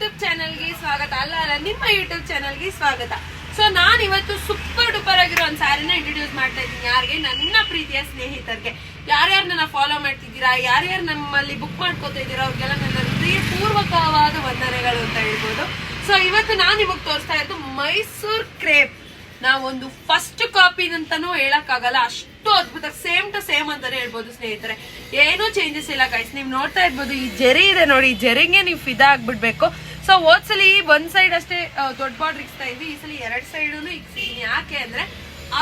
YouTube ಚಾನಲ್ಗೆ ಸ್ವಾಗತ. ಅಲ್ಲ ನಿಮ್ಮ ಯೂಟ್ಯೂಬ್ ಚಾನಲ್ಗೆ ಸ್ವಾಗತ. ಸೊ ನಾನು ಇವತ್ತು ಸೂಪರ್ ಡೂಪರ್ ಆಗಿರೋ ಒಂದು ಸ್ಯಾರಿನ ಇಂಟ್ರೊಡ್ಯೂಸ್ ಮಾಡ್ತಾ ಇದ್ದೀನಿ. ಯಾರಿಗೆ? ನನ್ನ ಪ್ರೀತಿಯ ಸ್ನೇಹಿತರಿಗೆ. ಯಾರ್ಯಾರು ನನ್ನ ಫಾಲೋ ಮಾಡ್ತಿದ್ದೀರಾ, ಯಾರ್ಯಾರು ನಮ್ಮಲ್ಲಿ ಬುಕ್ ಮಾಡ್ಕೋತಾ ಇದ್ದೀರಾ, ಅವ್ರಿಗೆಲ್ಲ ನನ್ನ ಹೃದಯಪೂರ್ವಕವಾದ ವಂದನೆಗಳು ಅಂತ ಹೇಳ್ಬೋದು. ಸೊ ಇವತ್ತು ನಾನು ನಿಮಗೆ ತೋರಿಸ್ತಾ ಇರೋದು ಮೈಸೂರ್ ಕ್ರೇಪ್. ನಾವೊಂದು ಫಸ್ಟ್ ಕಾಪಿ ಅಂತಾನೂ ಹೇಳಕ್ಕಾಗಲ್ಲ, ಅಷ್ಟು ಅದ್ಭುತ, ಸೇಮ್ ಟು ಸೇಮ್ ಅಂತಾನೆ ಹೇಳ್ಬೋದು ಸ್ನೇಹಿತರೆ. ಏನೂ ಚೇಂಜಸ್ ಇಲ್ಲ ಗೈಸ್. ನೀವು ನೋಡ್ತಾ ಇರ್ಬೋದು, ಈ ಜರಿ ಇದೆ ನೋಡಿ, ಈ ಜರಿಗೆ ನೀವು ಫಿದಾ ಆಗ್ಬಿಡ್ಬೇಕು. ಸೊ ಹೋದ್ಸಲಿ ಒಂದ್ ಸೈಡ್ ಅಷ್ಟೇ ದೊಡ್ಡ ಬಾರ್ಡರ್ ಇಕ್ಸ್ತಾ ಇದ್ವಿ, ಈ ಸಲ 2 ಸೈಡ್ ಇಕ್ಸಿದೀನಿ. ಯಾಕೆ ಅಂದ್ರೆ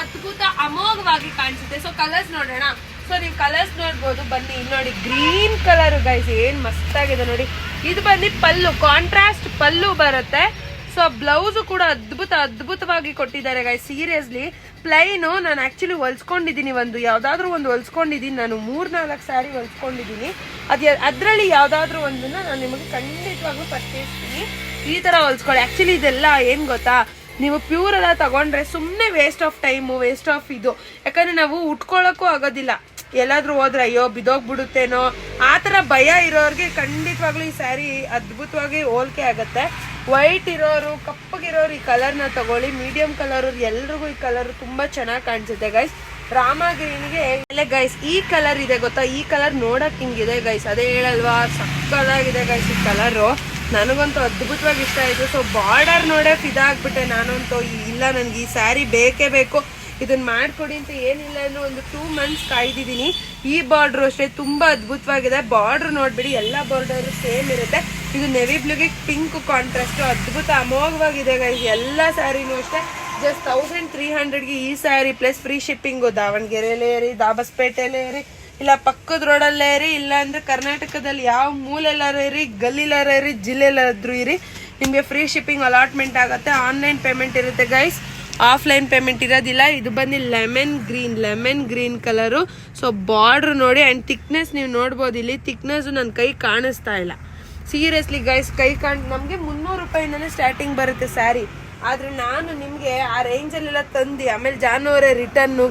ಅದ್ಭುತ ಅಮೋಘವಾಗಿ ಕಾಣಿಸುತ್ತೆ. ಸೊ ಕಲರ್ಸ್ ನೋಡೋಣ. ಸೊ ನೀವು ಕಲರ್ಸ್ ನೋಡ್ಬೋದು, ಬನ್ನಿ. ಇಲ್ಲಿ ನೋಡಿ, ಗ್ರೀನ್ ಕಲರ್ ಗೈಸ್, ಏನ್ ಮಸ್ತ್ ಆಗಿದೆ ನೋಡಿ. ಇದು ಬನ್ನಿ ಪಲ್ಲು, ಕಾಂಟ್ರಾಸ್ಟ್ ಪಲ್ಲು ಬರುತ್ತೆ. ಸೊ ಬ್ಲೌಸ್ ಕೂಡ ಅದ್ಭುತವಾಗಿ ಕೊಟ್ಟಿದ್ದಾರೆ ಗೈಸ್. ಸೀರಿಯಸ್ಲಿ ಪ್ಲೈನು ನಾನು ಆಕ್ಚುಲಿ ಹೊಲ್ಸ್ಕೊಂಡಿದ್ದೀನಿ, ಯಾವ್ದಾದ್ರು ಒಂದು ಹೊಲ್ಸ್ಕೊಂಡಿದ್ದೀನಿ. ನಾನು 3-4 ಸ್ಯಾರಿ ಹೊಲ್ಸ್ಕೊಂಡಿದ್ದೀನಿ. ಅದ್ರಲ್ಲಿ ಯಾವ್ದಾದ್ರು ಒಂದನ್ನ ನಾನು ನಿಮಗೆ ಖಂಡಿತವಾಗ್ಲೂ ಪರ್ಚೇಸ್ತೀನಿ. ಈ ತರ ಹೊಲ್ಸ್ಕೊಳ್ಳಿ. ಆಕ್ಚುಲಿ ಇದೆಲ್ಲ ಏನ್ ಗೊತ್ತಾ, ನೀವು ಪ್ಯೂರ್ ಎಲ್ಲ ತಗೊಂಡ್ರೆ ಸುಮ್ಮನೆ waste of time, waste of ಇದು. ಯಾಕಂದ್ರೆ ನಾವು ಉಟ್ಕೊಳ್ಳೋಕ್ಕೂ ಆಗೋದಿಲ್ಲ. ಎಲ್ಲಾದ್ರೂ ಹೋದ್ರೆ ಅಯ್ಯೋ ಬಿದೋಗ್ಬಿಡುತ್ತೇನೋ ಆ ತರ ಭಯ ಇರೋರ್ಗೆ ಖಂಡಿತವಾಗ್ಲೂ ಈ ಸ್ಯಾರಿ ಅದ್ಭುತವಾಗಿ ಹೋಲಿಕೆ ಆಗತ್ತೆ. ವೈಟ್ ಇರೋರು, ಕಪ್ಪಗಿರೋರು ಈ ಕಲರ್ನ ತಗೊಳ್ಳಿ. ಮೀಡಿಯಂ ಕಲರ್ ಎಲ್ರಿಗೂ ಈ ಕಲರ್ ತುಂಬಾ ಚೆನ್ನಾಗಿ ಕಾಣಿಸುತ್ತೆ ಗೈಸ್. ರಾಮ ಗ್ರೀನ್ಗೆ ಗೈಸ್ ಈ ಕಲರ್ ಇದೆ ಗೊತ್ತಾ, ಈ ಕಲರ್ ನೋಡಕ್ ಹಿಂಗಿದೆ ಗೈಸ್. ಅದೇ ಹೇಳಲ್ವಾ, ಸಕ್ಕದಾಗಿದೆ ಗೈಸ್ ಈ ಕಲರು. ನನಗಂತೂ ಅದ್ಭುತವಾಗಿ ಇಷ್ಟ ಆಯ್ತು. ಸೊ ಬಾರ್ಡರ್ ನೋಡೇ ಫಿದಾ ಆಗ್ಬಿಟ್ಟೆ ನಾನಂತೂ. ಇಲ್ಲ ನನ್ಗೆ ಈ ಸ್ಯಾರಿ ಬೇಕೇ ಬೇಕು, ಇದನ್ನ ಮಾಡ್ಕೊಡಿ ಅಂತ. ಏನಿಲ್ಲ ಅಂದ್ರೆ ಒಂದು 2 ಮಂತ್ಸ್ ಕಾಯ್ದಿದ್ದೀನಿ. ಈ ಬಾರ್ಡರ್ ಅಷ್ಟೇ ತುಂಬಾ ಅದ್ಭುತವಾಗಿದೆ. ಬಾರ್ಡರ್ ನೋಡ್ಬಿಡಿ, ಎಲ್ಲಾ ಬಾರ್ಡರ್ ಸೇಮ್ ಇರುತ್ತೆ. ಇದು ನೆವಿ ಬ್ಲೂಗೆ ಪಿಂಕ್ ಕಾಂಟ್ರಾಸ್ಟ್, ಅದ್ಭುತ ಅಮೋಘವಾಗಿದೆ ಗೈಸ್. ಎಲ್ಲಾ ಸ್ಯಾರಿನೂ ಅಷ್ಟೇ ಜಸ್ಟ್ 1300ಗೆ ಈ ಸ್ಯಾರಿ ಪ್ಲಸ್ ಫ್ರೀ ಶಿಪ್ಪಿಂಗು. ದಾವಣಗೆರೆಯಲ್ಲೇ ಇರಿ, ದಾಬಸ್ಪೇಟೆಯಲ್ಲೇ ಇರಿ, ಇಲ್ಲ ಪಕ್ಕದ ರೋಡಲ್ಲೇ ಇರಿ, ಇಲ್ಲ ಅಂದ್ರೆ ಕರ್ನಾಟಕದಲ್ಲಿ ಯಾವ ಮೂಲೆಲ್ಲಾರು ಇರಿ, ಗಲ್ಲಿಲಾರ ಇರಿ, ಜಿಲ್ಲೆಲ್ಲಾದ್ರೂ ಇರಿ, ನಿಮ್ಗೆ ಫ್ರೀ ಶಿಪ್ಪಿಂಗ್ ಅಲಾಟ್ಮೆಂಟ್ ಆಗುತ್ತೆ. ಆನ್ಲೈನ್ ಪೇಮೆಂಟ್ ಇರುತ್ತೆ ಗೈಸ್, ಆಫ್ಲೈನ್ ಪೇಮೆಂಟ್ ಇರೋದಿಲ್ಲ. ಇದು ಬಂದು lemon green colour. So border ನೋಡಿ, ಅಂಡ್ ಥಿಕ್ನೆಸ್ ನೀವು ನೋಡ್ಬೋದು. ಇಲ್ಲಿ ಥಿಕ್ನೆಸ್ ನನ್ನ ಕೈ ಕಾಣಿಸ್ತಾ ಇಲ್ಲ ಸೀರಿಯಸ್ಲಿ ಗೈಸ್. ನಮಗೆ 300 ರೂಪಾಯಿಂದನೇ ಸ್ಟಾರ್ಟಿಂಗ್ ಬರುತ್ತೆ ಸ್ಯಾರಿ. ಆದ್ರೆ ನಾನು ನಿಮ್ಗೆ ಆ ರೇಂಜಲ್ಲೆಲ್ಲ ತಂದು ಆಮೇಲೆ ಜಾನುವರೆ ರಿಟರ್ನು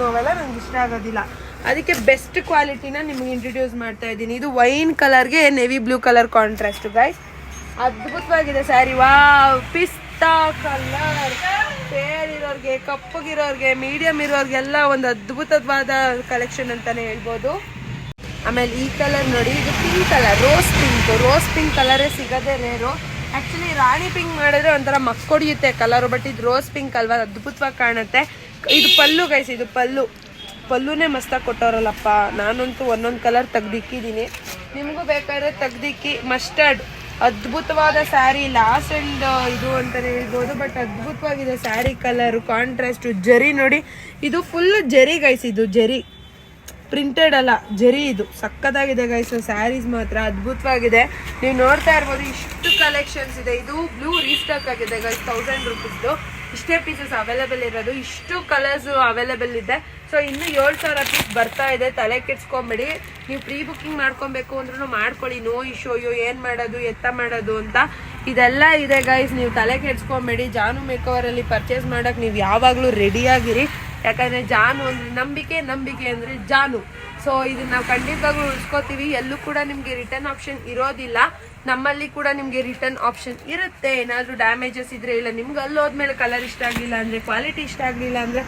ಅವೆಲ್ಲ ನಂಗೆ ಇಷ್ಟ ಆಗೋದಿಲ್ಲ. ಅದಕ್ಕೆ ಬೆಸ್ಟ್ ಕ್ವಾಲಿಟಿನ ನಿಮ್ಗೆ ಇಂಟ್ರೊಡ್ಯೂಸ್ ಮಾಡ್ತಾ ಇದ್ದೀನಿ. ಇದು ವೈನ್ ಕಲರ್ಗೆ navy blue colour contrast guys. ಅದ್ಭುತವಾಗಿದೆ ಸ್ಯಾರಿ. ವಾವ್, ಪಿಸ್ತಾ ಕಲರ್. ಫೇರ್ ಇರೋರ್ಗೆ, ಕಪ್ಪಗಿರೋರ್ಗೆ, ಮೀಡಿಯಂ ಇರೋರ್ಗೆಲ್ಲ ಒಂದು ಅದ್ಭುತವಾದ ಕಲೆಕ್ಷನ್ ಅಂತಾನೆ ಹೇಳ್ಬೋದು. ಆಮೇಲೆ ಈ ಕಲರ್ ನೋಡಿ, ಇದು ಪಿಂಕ್ ಕಲರ್, ರೋಸ್ ಪಿಂಕ್ ಕಲರೇ ಸಿಗೋದೇ ರೇರು. ಆಕ್ಚುಲಿ ರಾಣಿ ಪಿಂಕ್ ಮಾಡಿದ್ರೆ ಒಂಥರ ಮಕ್ಕೊಡಿಯುತ್ತೆ ಕಲರು, ಬಟ್ ಇದು ರೋಸ್ ಪಿಂಕ್ ಅಲ್ವಾ, ಅದ್ಭುತವಾಗಿ ಕಾಣುತ್ತೆ. ಇದು ಪಲ್ಲು ಗೈಸ್, ಇದು ಪಲ್ಲುನೇ ಮಸ್ತಾಗಿ ಕೊಟ್ಟವ್ರಲ್ಲಪ್ಪ. ನಾನಂತೂ ಒಂದೊಂದು ಕಲರ್ ತೆಗ್ದಿಕ್ಕಿದ್ದೀನಿ, ನಿಮಗೂ ಬೇಕಾದ್ರೆ ತೆಗ್ದಿಕ್ಕಿ. ಮಸ್ಟರ್ಡ್ ಅದ್ಭುತವಾದ ಸ್ಯಾರಿ, ಲಾಸ್ಟ್ ಅಂಡ್ ಇದು ಅಂತಾನೆ ಹೇಳ್ಬೋದು, ಬಟ್ ಅದ್ಭುತವಾಗಿದೆ ಸ್ಯಾರಿ ಕಲರ್ ಕಾಂಟ್ರಾಸ್ಟ್. ಜರಿ ನೋಡಿ, ಇದು ಫುಲ್ ಜರಿ ಗೈಸ್, ಇದು ಜರಿ ಪ್ರಿಂಟೆಡ್ ಅಲ್ಲ, ಜರಿ. ಇದು ಸಕ್ಕದಾಗಿದೆ ಗೈಸ್. ಸ್ಯಾರೀಸ್ ಮಾತ್ರ ಅದ್ಭುತವಾಗಿದೆ. ನೀವು ನೋಡ್ತಾ ಇರ್ಬೋದು, ಇಷ್ಟು ಕಲೆಕ್ಷನ್ಸ್ ಇದೆ. ಇದು ಬ್ಲೂ ರೀಸ್ಟಾಕ್ ಆಗಿದೆ ಗೈಸ್, 1000 ರೂಪೀಸ್ದು. ಇಷ್ಟೇ ಪೀಸಸ್ ಅವೈಲೇಬಲ್ ಇರೋದು, ಇಷ್ಟು ಕಲರ್ಸ್ ಅವೈಲೇಬಲ್ ಇದೆ. ಸೊ ಇನ್ನು 7000 ಪೀಸ್ ಬರ್ತಾ ಇದೆ. ತಲೆ ಕೆಡ್ಸ್ಕೊಂಬೇಡಿ. ನೀವು ಪ್ರೀ ಬುಕ್ಕಿಂಗ್ ಮಾಡ್ಕೊಬೇಕು ಅಂದ್ರೂ ಮಾಡ್ಕೊಳ್ಳಿ, ನೋ ಇಶ್ಯೂ. ಅಯ್ಯೋ ಏನ್ ಮಾಡೋದು, ಎತ್ತ ಮಾಡೋದು ಅಂತ ಇದೆಲ್ಲ ಇದೆ ಗೈಸ್. ನೀವು ತಲೆ ಕೆಡ್ಸ್ಕೊಂಬೇಡಿ. ಜಾನು ಮೇಕವರಲ್ಲಿ ಪರ್ಚೇಸ್ ಮಾಡಕ್ ನೀವು ಯಾವಾಗ್ಲೂ ರೆಡಿಯಾಗಿರಿ. ಯಾಕಂದ್ರೆ ಜಾನು ಅಂದ್ರೆ ನಂಬಿಕೆ ಅಂದ್ರೆ ಜಾನು. ಸೊ ಇದನ್ನ ನಾವು ಖಂಡಿತವಾಗ್ಲೂ ಉಳಿಸ್ಕೋತೀವಿ. ಎಲ್ಲೂ ಕೂಡ ನಿಮ್ಗೆ ರಿಟರ್ನ್ ಆಪ್ಷನ್ ಇರೋದಿಲ್ಲ. ನಮ್ಮಲ್ಲಿ ಕೂಡ ನಿಮ್ಗೆ ರಿಟರ್ನ್ ಆಪ್ಷನ್ ಇರುತ್ತೆ. ಏನಾದ್ರೂ ಡ್ಯಾಮೇಜಸ್ ಇದ್ರೆ, ಇಲ್ಲ ನಿಮ್ಗೆ ಅಲ್ಲಿ ಹೋದ್ಮೇಲೆ ಕಲರ್ ಇಷ್ಟ ಆಗ್ಲಿಲ್ಲ ಅಂದ್ರೆ, ಕ್ವಾಲಿಟಿ ಇಷ್ಟ ಆಗ್ಲಿಲ್ಲ ಅಂದ್ರೆ,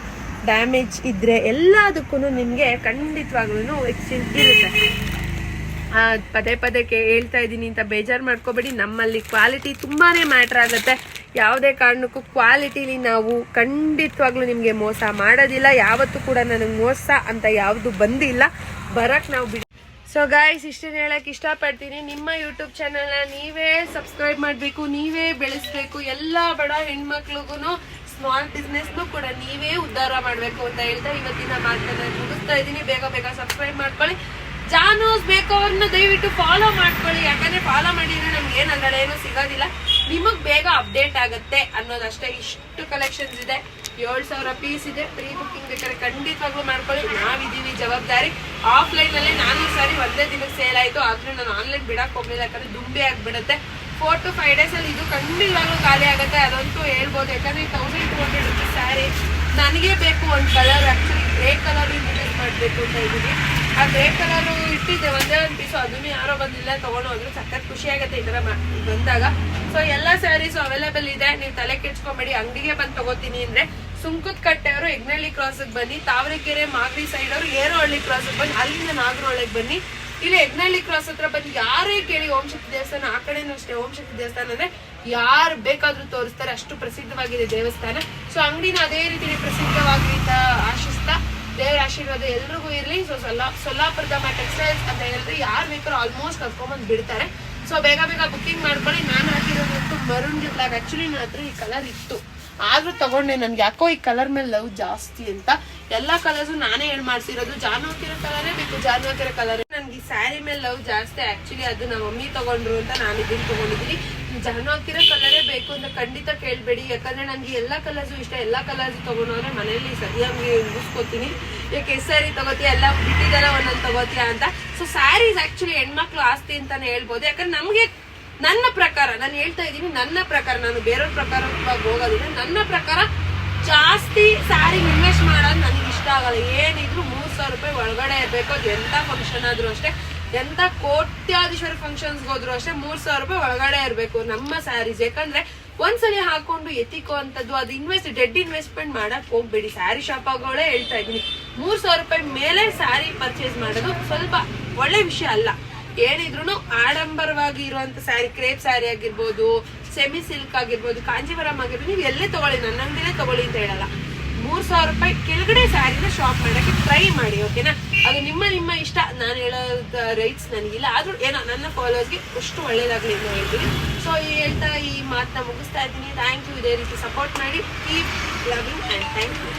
ಡ್ಯಾಮೇಜ್ ಇದ್ರೆ ಎಲ್ಲದಕ್ಕೂ ನಿಮ್ಗೆ ಖಂಡಿತವಾಗ್ಲೂ ಎಕ್ಸ್ಚೇಂಜ್ ಇರುತ್ತೆ. ಪದೇ ಹೇಳ್ತಾ ಇದ್ದೀನಿ ಅಂತ ಬೇಜಾರು ಮಾಡ್ಕೋಬೇಡಿ. ನಮ್ಮಲ್ಲಿ ಕ್ವಾಲಿಟಿ ತುಂಬಾನೇ ಮ್ಯಾಟರ್ ಆಗುತ್ತೆ. ಯಾವುದೇ ಕಾರಣಕ್ಕೂ ಕ್ವಾಲಿಟಿಲಿ ನಾವು ಖಂಡಿತವಾಗ್ಲೂ ನಿಮ್ಗೆ ಮೋಸ ಮಾಡೋದಿಲ್ಲ. ಯಾವತ್ತೂ ಕೂಡ ನನಗೆ ಮೋಸ ಅಂತ ಯಾವುದು ಬಂದಿಲ್ಲ, ಬರಕ್ ನಾವು ಬಿಡಿ. ಸೊ ಗೈಸ್, ಇಷ್ಟನ್ನ ಹೇಳಕ್ ಇಷ್ಟಪಡ್ತೀನಿ. ನಿಮ್ಮ ಯೂಟ್ಯೂಬ್ ಚಾನಲ್ನ ನೀವೇ ಸಬ್ಸ್ಕ್ರೈಬ್ ಮಾಡಬೇಕು, ನೀವೇ ಬೆಳೆಸ್ಬೇಕು. ಎಲ್ಲ ಬಡ ಹೆಣ್ಮಕ್ಳಿಗೂ ಸ್ಮಾಲ್ ಬಿಸ್ನೆಸ್ನು ಕೂಡ ನೀವೇ ಉದ್ಧಾರ ಮಾಡಬೇಕು ಅಂತ ಹೇಳ್ತಾ ಇವತ್ತಿನ ಮಾತನ್ನ ಮುಗಿಸ್ತಾ ಇದ್ದೀನಿ. ಬೇಗ ಸಬ್ಸ್ಕ್ರೈಬ್ ಮಾಡ್ಕೊಳ್ಳಿ. ಜಾನೂಸ್ ಬೇಕವ್ರನ್ನ ದಯವಿಟ್ಟು ಫಾಲೋ ಮಾಡ್ಕೊಳ್ಳಿ. ಯಾಕಂದ್ರೆ ಫಾಲೋ ಮಾಡಿದ್ರೆ ನಮ್ಗೆ ಏನಲ್ಲ ಏನು ಸಿಗೋದಿಲ್ಲ, ನಿಮಗ್ ಬೇಗ ಅಪ್ಡೇಟ್ ಆಗುತ್ತೆ ಅನ್ನೋದಷ್ಟೇ. ಇಷ್ಟು ಕಲೆಕ್ಷನ್ಸ್ ಇದೆ, 7000 ಪೀಸ್ ಇದೆ. ಪ್ರೀ ಬುಕ್ಕಿಂಗ್ ಬೇಕಾದ್ರೆ ಖಂಡಿತವಾಗ್ಲೂ ಮಾಡ್ಕೊಳ್ಳಿ. ನಾವಿದೀವಿ ಜವಾಬ್ದಾರಿ. ಆಫ್ಲೈನ್ ಅಲ್ಲೇ 400 ಸಾರಿ ಒಂದೇ ದಿನಕ್ಕೆ ಸೇಲ್ ಆಯ್ತು. ಆದ್ರೂ ನಾನು ಆನ್ಲೈನ್ ಬಿಡಕ್ ಹೋಗ್ಲಿಲ್ಲ, ಯಾಕಂದ್ರೆ ದುಂಬೆ ಆಗ್ಬಿಡುತ್ತೆ. 4 to 5 days ಅಲ್ಲಿ ಇದು ಖಂಡಿತವಾಗ್ಲೂ ಖಾಲಿ ಆಗುತ್ತೆ, ಅದಂತೂ ಹೇಳ್ಬೋದು. ಯಾಕಂದ್ರೆ 1200 ರೂಪೀಸ್ ಸ್ಯಾರಿ ನನಗೆ ಬೇಕು ಒಂದು colour. Actually grey colour introduce ಮಾಡಬೇಕು ಅಂತ ಇದ್ದೀನಿ. ಆ ಗ್ರೇ ಕಲರ್ ಇಟ್ಟಿದ್ದೆ ಒಂದೇ ಒಂದು ಪೀಸು, ಅದನ್ನು ಯಾರೋ ಬಂದಿಲ್ಲ ತಗೊಂಡು ಹೋದ್ರು. ಸಖತ್ ಖುಷಿ ಆಗುತ್ತೆ ಈ ತರ ಬಂದಾಗ. ಸೊ ಎಲ್ಲಾ ಸ್ಯಾರೀಸ್ ಅವೈಲೇಬಲ್ ಇದೆ, ನೀವು ತಲೆ ಕೆಡ್ಸ್ಕೊಂಬೇಡಿ. ಅಂಗಡಿಗೆ ಬಂದು ತಗೋತೀನಿ ಅಂದ್ರೆ ಸುಂಕದ ಕಟ್ಟೆ ಅವರು ಯಗ್ನಹಳ್ಳಿ ಕ್ರಾಸಿಗೆ ಬನ್ನಿ, ತಾವರೆಕೆರೆ ಮಾಗಡಿ ಸೈಡ್ ಅವರು ಏರೋಹಳ್ಳಿ ಕ್ರಾಸಿಗೆ ಬನ್ನಿ, ಅಲ್ಲಿಂದ ನಾಗರಹೊಳೆಗೆ ಬನ್ನಿ. ಇಲ್ಲಿ ಯಗ್ನಹಳ್ಳಿ ಕ್ರಾಸ್ ಹತ್ರ ಬಂದು ಯಾರೇ ಕೇಳಿ ಓಂ ಶಕ್ತಿ ದೇವಸ್ಥಾನ, ಆ ಕಡೆನೂ ಅಷ್ಟೇ ಓಂ ಶಕ್ತಿ ದೇವಸ್ಥಾನ ಅಂದ್ರೆ ಯಾರು ಬೇಕಾದ್ರೂ ತೋರಿಸ್ತಾರೆ, ಅಷ್ಟು ಪ್ರಸಿದ್ಧವಾಗಿದೆ ದೇವಸ್ಥಾನ. ಸೊ ಅಂಗಡಿನ ಅದೇ ರೀತಿ ಪ್ರಸಿದ್ಧವಾಗಿ ಆಶಿಸ್ತಾ ದೇವರ ಆಶೀರ್ವಾದ ಎಲ್ರಿಗೂ ಇರ್ಲಿ. ಸೊ ಸೊಲ್ಲಾಪುರದ ಟೆಕ್ಸ್ಟೈಲ್ಸ್ ಅಂತ ಹೇಳಿದ್ರೆ ಯಾರು ಬೇಕಾದ್ರೂ ಆಲ್ಮೋಸ್ಟ್ ಕರ್ಕೊಂಬಂದು ಬಿಡ್ತಾರೆ. ಸೊ ಬೇಗ ಬೇಗ ಬುಕ್ಕಿಂಗ್ ಮಾಡ್ಕೊಳ್ಳಿ. ನಾನು ಹಾಕಿರೋದಂತೂ ಮರೂನ್ ಬ್ಲಾಕ್. ಆಕ್ಚುಲಿ ನನ್ನ ಹತ್ರ ಈ ಕಲರ್ ಇತ್ತು, ಆದ್ರೂ ತಗೊಂಡೆ. ನನ್ಗೆ ಯಾಕೋ ಈ ಕಲರ್ ಮೇಲೆ ಲವ್ ಜಾಸ್ತಿ ಅಂತ ಎಲ್ಲಾ ಕಲರ್ಸು ನಾನೇ ಮಾಡ್ಸಿರೋದು. ಜಾನು ಹಾಕಿರೋ ಕಲರೇ ಬೇಕು, ಜಾನು ಹಾಕಿರೋ ಕಲರ್. ನನ್ಗೆ ಈ ಸ್ಯಾರಿ ಮೇಲೆ ಲವ್ ಜಾಸ್ತಿ. ಆಕ್ಚುಲಿ ಅದು ನಮ್ಮ ಮಮ್ಮಿ ತಗೊಂಡ್ರು ಅಂತ ನಾನು ಇದನ್ನ ತಗೊಂಡಿದ್ದೀನಿ. ಜಾನು ಹಾಕಿರೋ ಕಲರೇ ಬೇಕು ಅಂತ ಖಂಡಿತ ಕೇಳ್ಬೇಡಿ, ಯಾಕಂದ್ರೆ ನನ್ಗೆ ಎಲ್ಲಾ ಕಲರ್ಸು ಇಷ್ಟ. ಎಲ್ಲಾ ಕಲರ್ಸ್ ತಗೊಂಡ್ರೆ ಮನೇಲಿ ಸರಿಯಾಗಿ ಮುಗಿಸ್ಕೊತೀನಿ. ಯಾಕೆ ಸ್ಯಾರಿ ತಗೋತೀಯ, ಎಲ್ಲ ಬಿಟ್ಟಿದ್ದೆಲ್ಲ ಒಂದೊಂದು ತಗೋತೀಯ ಅಂತ. ಸೊ ಸ್ಯಾರೀಸ್ ಆಕ್ಚುಲಿ ಹೆಣ್ಮಕ್ಳು ಆಸ್ತಿ ಅಂತಾನೆ ಹೇಳ್ಬೋದು. ಯಾಕಂದ್ರೆ ನಮ್ಗೆ ನನ್ನ ಪ್ರಕಾರ, ನಾನು ಹೇಳ್ತಾ ಇದ್ದೀನಿ ನನ್ನ ಪ್ರಕಾರ, ನಾನು ಬೇರೆಯವ್ರ ಪ್ರಕಾರ ಹೋಗೋದಿಲ್ಲ. ನನ್ನ ಪ್ರಕಾರ ಜಾಸ್ತಿ ಸ್ಯಾರಿ ಇನ್ವೆಸ್ಟ್ ಮಾಡೋದು ನನಗೆ ಇಷ್ಟ ಆಗಲ್ಲ. ಏನಿದ್ರು 3,000 ರೂಪಾಯಿ ಒಳಗಡೆ ಇರ್ಬೇಕು. ಅದು ಎಂತ ಫಂಕ್ಷನ್ ಆದ್ರೂ ಅಷ್ಟೇ, ಎಂತ ಕೋಟ್ಯಾಧೀಶ್ವರ ಫಂಕ್ಷನ್ಸ್ ಹೋದ್ರು ಅಷ್ಟೇ 3,000 ರೂಪಾಯಿ ಒಳಗಡೆ ಇರ್ಬೇಕು ನಮ್ಮ ಸ್ಯಾರೀಸ್. ಯಾಕಂದ್ರೆ ಒಂದ್ಸಲಿ ಹಾಕೊಂಡು ಎತ್ತಿಕೋ ಅಂತದ್ದು, ಅದು ಡೆಡ್ ಇನ್ವೆಸ್ಟ್ಮೆಂಟ್ ಮಾಡಕ್ ಹೋಗ್ಬೇಡಿ. ಸ್ಯಾರಿ ಶಾಪ್ಗಳೇ ಹೇಳ್ತಾ ಇದೀನಿ, 3,000 ರೂಪಾಯಿ ಮೇಲೆ ಸ್ಯಾರಿ ಪರ್ಚೇಸ್ ಮಾಡೋದು ಸ್ವಲ್ಪ ಒಳ್ಳೆ ವಿಷಯ ಅಲ್ಲ. ಏನಿದ್ರು ಆಡಂಬರವಾಗಿ ಇರುವಂತ ಸ್ಯಾರಿ, ಕ್ರೇಪ್ ಸ್ಯಾರಿ ಆಗಿರ್ಬೋದು, ಸೆಮಿ ಸಿಲ್ಕ್ ಆಗಿರ್ಬೋದು, ಕಾಂಜೀವರಂ ಆಗಿರ್ಬೋದು, ನೀವು ಎಲ್ಲೇ ತಗೊಳ್ಳಿ, ನನ್ನ ಅಂಗಡಿಲೇ ತಗೊಳ್ಳಿ ಅಂತ ಹೇಳಲ್ಲ. 3,000 ರೂಪಾಯಿ ಕೆಳಗಡೆ ಸ್ಯಾರಿನ ಶಾಪ್ ಮಾಡಕ್ಕೆ ಟ್ರೈ ಮಾಡಿ, ಓಕೆನಾ? ಅದು ನಿಮ್ಮ ಇಷ್ಟ. ನಾನು ಹೇಳೋದ ರೈಟ್ಸ್ ನನಗಿಲ್ಲ, ಆದ್ರೂ ಏನೋ ನನ್ನ ಫಾಲೋವರ್ಸ್ಗೆ ಅಷ್ಟು ಒಳ್ಳೇದಾಗ್ಲಿ ಅಂತ ಹೇಳ್ತೀನಿ. ಸೊ ಹೇಳ್ತಾ ಈ ಮಾತನ್ನ ಮುಗಿಸ್ತಾ ಇದ್ದೀನಿ. Thank you. ಇದೇ ರೀತಿ ಸಪೋರ್ಟ್ ಮಾಡಿ. Keep loving and thank you.